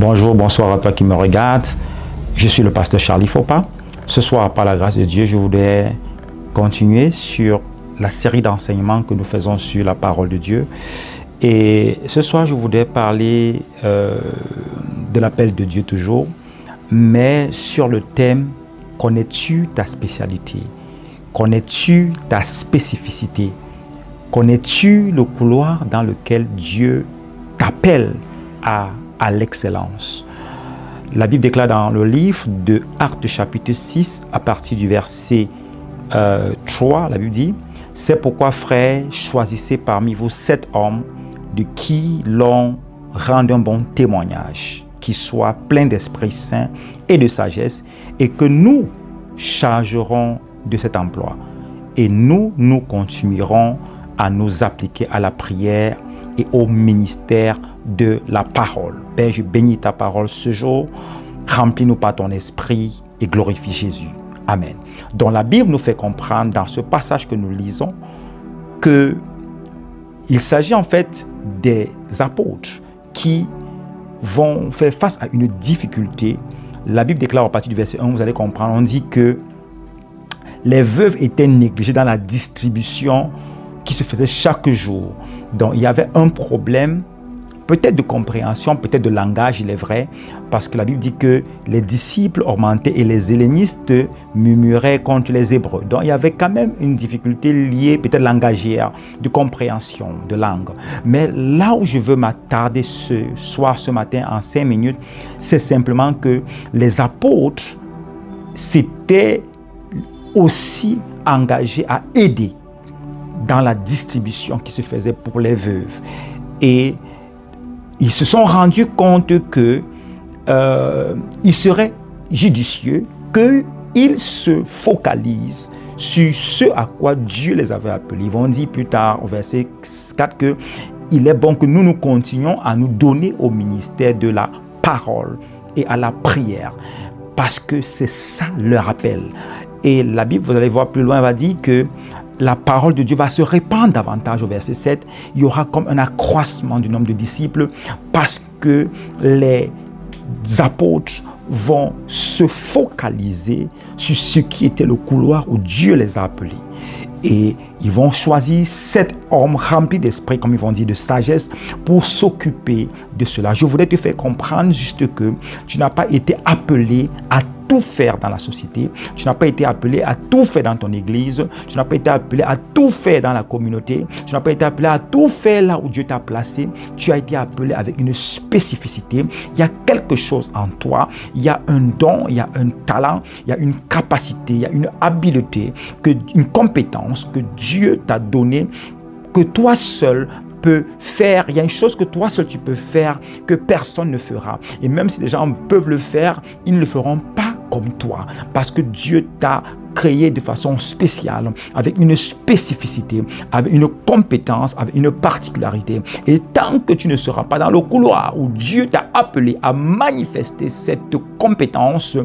Bonjour, bonsoir à toi qui me regarde. Je suis le pasteur Charlie Fopa. Ce soir, par la grâce de Dieu, je voudrais continuer sur la série d'enseignements que nous faisons sur la parole de Dieu. Et ce soir, je voudrais parler de l'appel de Dieu toujours, mais sur le thème « Connais-tu ta spécialité? Connais-tu ta spécificité? Connais-tu le couloir dans lequel Dieu t'appelle à l'excellence ?» La Bible déclare dans le livre de Actes chapitre 6, à partir du verset 3, la Bible dit « C'est pourquoi, frères, choisissez parmi vous 7 hommes de qui l'on rende un bon témoignage, qui soit plein d'Esprit Saint et de sagesse, et que nous chargerons de cet emploi. Et nous continuerons à nous appliquer à la prière et au ministère de la parole. Père, je bénis ta parole ce jour. Remplis-nous par ton esprit et glorifie Jésus. Amen. Donc la Bible nous fait comprendre dans ce passage que nous lisons que il s'agit en fait des apôtres qui vont faire face à une difficulté. La Bible déclare à partir du verset 1, vous allez comprendre, on dit que les veuves étaient négligées dans la distribution qui se faisait chaque jour. Donc il y avait un problème, peut-être de compréhension, peut-être de langage, il est vrai, parce que la Bible dit que les disciples augmentaient et les hellénistes murmuraient contre les Hébreux. Donc il y avait quand même une difficulté liée, peut-être langagière, de compréhension, de langue. Mais là où je veux m'attarder ce soir, ce matin, en 5 minutes, c'est simplement que les apôtres s'étaient aussi engagés à aider dans la distribution qui se faisait pour les veuves. Et ils se sont rendus compte que il serait judicieux qu'ils se focalisent sur ce à quoi Dieu les avait appelés. Ils vont dire plus tard au verset 4 que il est bon que nous continuions à nous donner au ministère de la parole et à la prière, parce que c'est ça leur appel. Et la Bible, vous allez voir plus loin, va dire que la parole de Dieu va se répandre davantage au verset 7. Il y aura comme un accroissement du nombre de disciples parce que les apôtres vont se focaliser sur ce qui était le couloir où Dieu les a appelés. Et ils vont choisir 7 hommes remplis d'esprit, comme ils vont dire, de sagesse, pour s'occuper de cela. Je voudrais te faire comprendre juste que tu n'as pas été appelé à tout faire dans la société. Tu n'as pas été appelé à tout faire dans ton église. Tu n'as pas été appelé à tout faire dans la communauté. Tu n'as pas été appelé à tout faire là où Dieu t'a placé. Tu as été appelé avec une spécificité. Il y a quelque chose en toi. Il y a un don, il y a un talent, il y a une capacité, il y a une habileté, une compétence que Dieu t'a donnée, que toi seul peux faire. Il y a une chose que toi seul tu peux faire que personne ne fera. Et même si les gens peuvent le faire, ils ne le feront pas comme toi, parce que Dieu t'a créé de façon spéciale, avec une spécificité, avec une compétence, avec une particularité. Et tant que tu ne seras pas dans le couloir où Dieu t'a appelé à manifester cette compétence,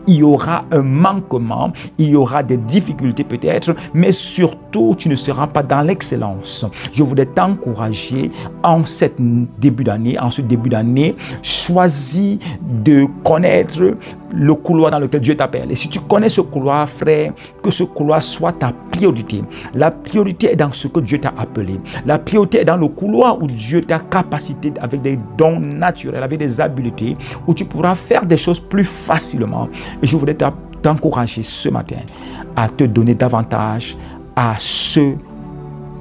il y aura un manquement, il y aura des difficultés peut-être, mais surtout tu ne seras pas dans l'excellence. Je voudrais t'encourager en ce début d'année, choisis de connaître le couloir dans lequel Dieu t'appelle. Et si tu connais ce couloir, frère, que ce couloir soit ta priorité. La priorité est dans ce que Dieu t'a appelé. La priorité est dans le couloir où Dieu t'a capacité avec des dons naturels, avec des habiletés, où tu pourras faire des choses plus facilement. Et je voudrais t'encourager ce matin à te donner davantage à ce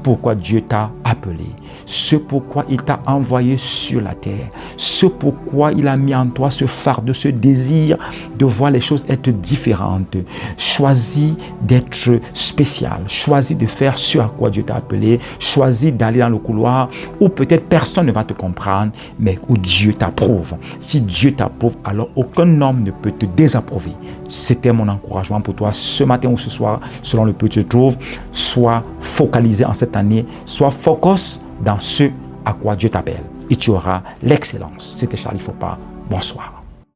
pourquoi Dieu t'a appelé, ce pourquoi il t'a envoyé sur la terre, ce pourquoi il a mis en toi ce fardeau, ce désir de voir les choses être différentes. Choisis d'être spécial, choisis de faire ce à quoi Dieu t'a appelé, choisis d'aller dans le couloir où peut-être personne ne va te comprendre, mais où Dieu t'approuve. Si Dieu t'approuve, alors aucun homme ne peut te désapprouver. C'était mon encouragement pour toi ce matin ou ce soir, selon le peu que tu te trouves. Sois focalisé en cette année, sois focus dans ce à quoi Dieu t'appelle et tu auras l'excellence. C'était Charlie Fopa. Bonsoir.